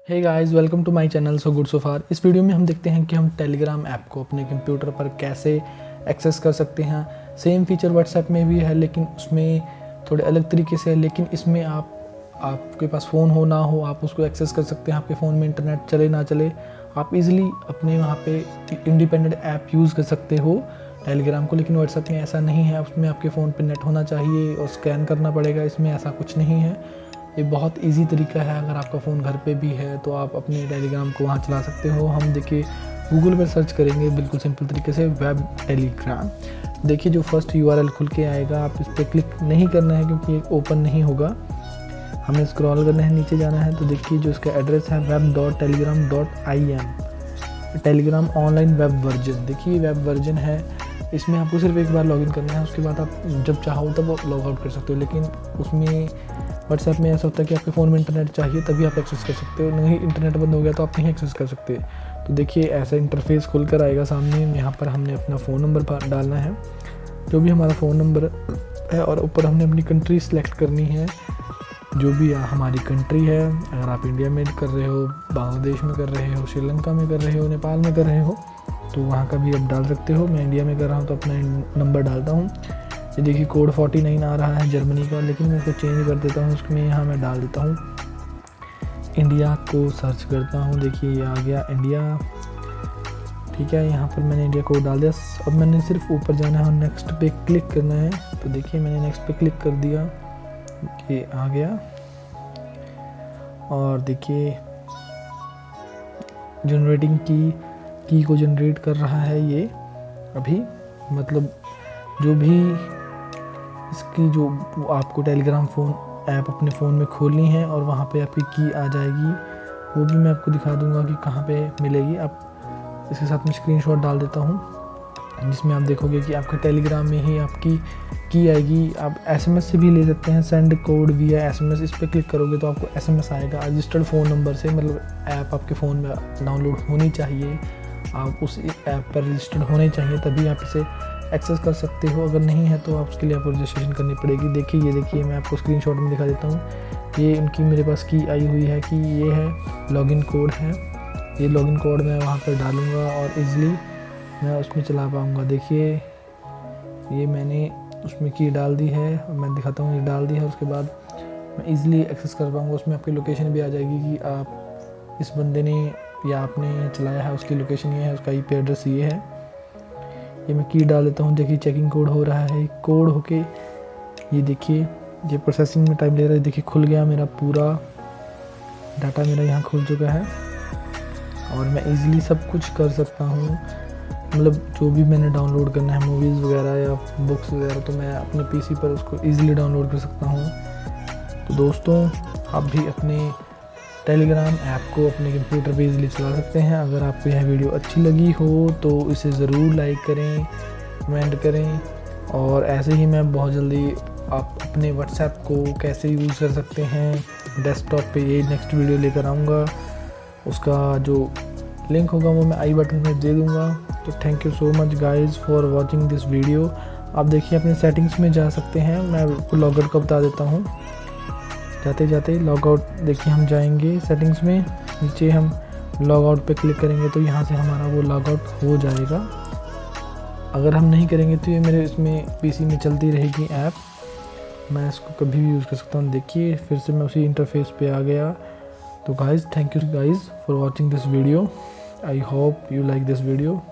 Hey guys, welcome to my channel so good so far. इस video में हम देखते हैं कि हम टेलीग्राम ऐप को अपने कंप्यूटर पर कैसे एक्सेस कर सकते हैं। सेम फीचर व्हाट्सएप में भी है, लेकिन उसमें थोड़े अलग तरीके से है। लेकिन इसमें आपके पास फ़ोन हो ना हो, आप उसको एक्सेस कर सकते हैं। आपके फ़ोन में इंटरनेट चले ना चले, आप इजीली अपने वहाँ पे इंडिपेंडेंट ऐप यूज़ कर सकते हो टेलीग्राम को। लेकिन व्हाट्सएप में ऐसा नहीं है, उसमें आपके फ़ोन पे नेट होना चाहिए और स्कैन करना पड़ेगा। इसमें ऐसा कुछ नहीं है, ये बहुत इजी तरीका है। अगर आपका फ़ोन घर पे भी है तो आप अपने टेलीग्राम को वहाँ चला सकते हो। हम देखिए गूगल पर सर्च करेंगे बिल्कुल सिंपल तरीके से वेब टेलीग्राम। देखिए जो फर्स्ट यूआरएल खुल के आएगा, आप इस पर क्लिक नहीं करना है क्योंकि ये ओपन नहीं होगा। हमें स्क्रॉल करना है, नीचे जाना है। तो देखिए जो इसका एड्रेस है web.telegram.in, Telegram online web version. देखिए वेब वर्जन है, इसमें आपको सिर्फ एक बार लॉगिन करना है, उसके बाद आप जब चाहो तब लॉग आउट कर सकते हो। लेकिन उसमें व्हाट्सएप में ऐसा होता है कि आपके फ़ोन में इंटरनेट चाहिए तभी आप एक्सेस कर सकते हो, नहीं इंटरनेट बंद हो गया तो आप नहीं एक्सेस कर सकते। तो देखिए ऐसा इंटरफेस खुल कर आएगा सामने। यहाँ पर हमने अपना फ़ोन नंबर डालना है, जो भी हमारा फ़ोन नंबर है, और ऊपर हमने अपनी कंट्री सेलेक्ट करनी है, जो भी हमारी कंट्री है। अगर आप इंडिया में कर रहे हो, बांग्लादेश में कर रहे हो, श्रीलंका में कर रहे हो, नेपाल में कर रहे हो, तो वहाँ का भी आप डाल सकते हो। मैं इंडिया में कर रहा हूँ तो अपना नंबर डालता हूँ। ये देखिए कोड 49 आ रहा है जर्मनी का, लेकिन मैं इसको चेंज कर देता हूँ। उसमें यहाँ मैं डाल देता हूँ इंडिया को, सर्च करता हूँ। देखिए ये आ गया इंडिया, ठीक है। यहाँ पर मैंने इंडिया कोड डाल दिया। अब मैंने सिर्फ ऊपर जाना है और नेक्स्ट पे क्लिक करना है। तो देखिए मैंने नेक्स्ट पे क्लिक कर दिया, ये आ गया। और देखिए जनरेटिंग की को जनरेट कर रहा है ये अभी। मतलब जो भी इसकी जो आपको टेलीग्राम फ़ोन ऐप अपने फ़ोन में खोलनी है और वहाँ पे आपकी की आ जाएगी, वो भी मैं आपको दिखा दूँगा कि कहाँ पे मिलेगी। आप इसके साथ में स्क्रीनशॉट डाल देता हूँ, जिसमें आप देखोगे कि आपके टेलीग्राम में ही आपकी की आएगी। आप एसएमएस से भी ले सकते हैं, सेंड कोड विया एसएमएस। इस पर क्लिक करोगे तो आपको एसएमएस आएगा रजिस्टर्ड फ़ोन नंबर से। मतलब ऐप आपके फ़ोन में डाउनलोड होनी चाहिए, आप उस ऐप पर रजिस्टर्ड होने चाहिए, तभी आप इसे एक्सेस कर सकते हो। अगर नहीं है तो आप उसके लिए आपको रजिस्ट्रेशन करनी पड़ेगी। देखिए ये देखिए मैं आपको स्क्रीनशॉट में दिखा देता हूँ। ये इनकी मेरे पास की आई हुई है कि ये है लॉगिन कोड है। ये लॉगिन कोड मैं वहाँ पर डालूँगा और ईज़िली मैं उसमें चला पाऊँगा। देखिए ये मैंने उसमें की डाल दी है, और मैं दिखाता हूँ ये डाल दी है। उसके बाद मैं ईज़िली एक्सेस कर पाऊँगा। उसमें आपकी लोकेशन भी आ जाएगी कि आप इस बंदे ने या आपने चलाया है, उसकी लोकेशन ये है, उसका IP एड्रेस ये है। ये मैं की डाल देता हूँ। देखिए चेकिंग कोड हो रहा है, कोड होके ये देखिए ये प्रोसेसिंग में टाइम ले रहा है। देखिए खुल गया मेरा पूरा डाटा, मेरा यहाँ खुल चुका है और मैं इजीली सब कुछ कर सकता हूँ। मतलब जो भी मैंने डाउनलोड करना है, मूवीज़ वगैरह या बुक्स वगैरह, तो मैं अपने PC पर उसको इजीली डाउनलोड कर सकता हूँ। तो दोस्तों आप भी अपने टेलीग्राम ऐप को अपने कंप्यूटर पे इजीली चला सकते हैं। अगर आपको यह वीडियो अच्छी लगी हो तो इसे ज़रूर लाइक करें, कमेंट करें। और ऐसे ही मैं बहुत जल्दी आप अपने व्हाट्सएप को कैसे यूज़ कर सकते हैं डेस्कटॉप पे, ये नेक्स्ट वीडियो लेकर आऊँगा। उसका जो लिंक होगा वो मैं आई बटन में दे दूँगा। तो thank you so much guys for watching this video. आप देखिए अपने सेटिंग्स में जा सकते हैं, मैं आपको लॉगआउट का बता देता हूँ। जाते जाते लॉग आउट देखिए हम जाएंगे सेटिंग्स में, नीचे हम लॉग आउट पे क्लिक करेंगे तो यहाँ से हमारा वो लॉग आउट हो जाएगा। अगर हम नहीं करेंगे तो ये मेरे इसमें PC में चलती रहेगी ऐप, मैं इसको कभी भी यूज़ कर सकता हूँ। देखिए फिर से मैं उसी इंटरफेस पे आ गया। तो guys thank you guys for watching this video. I hope you like this video.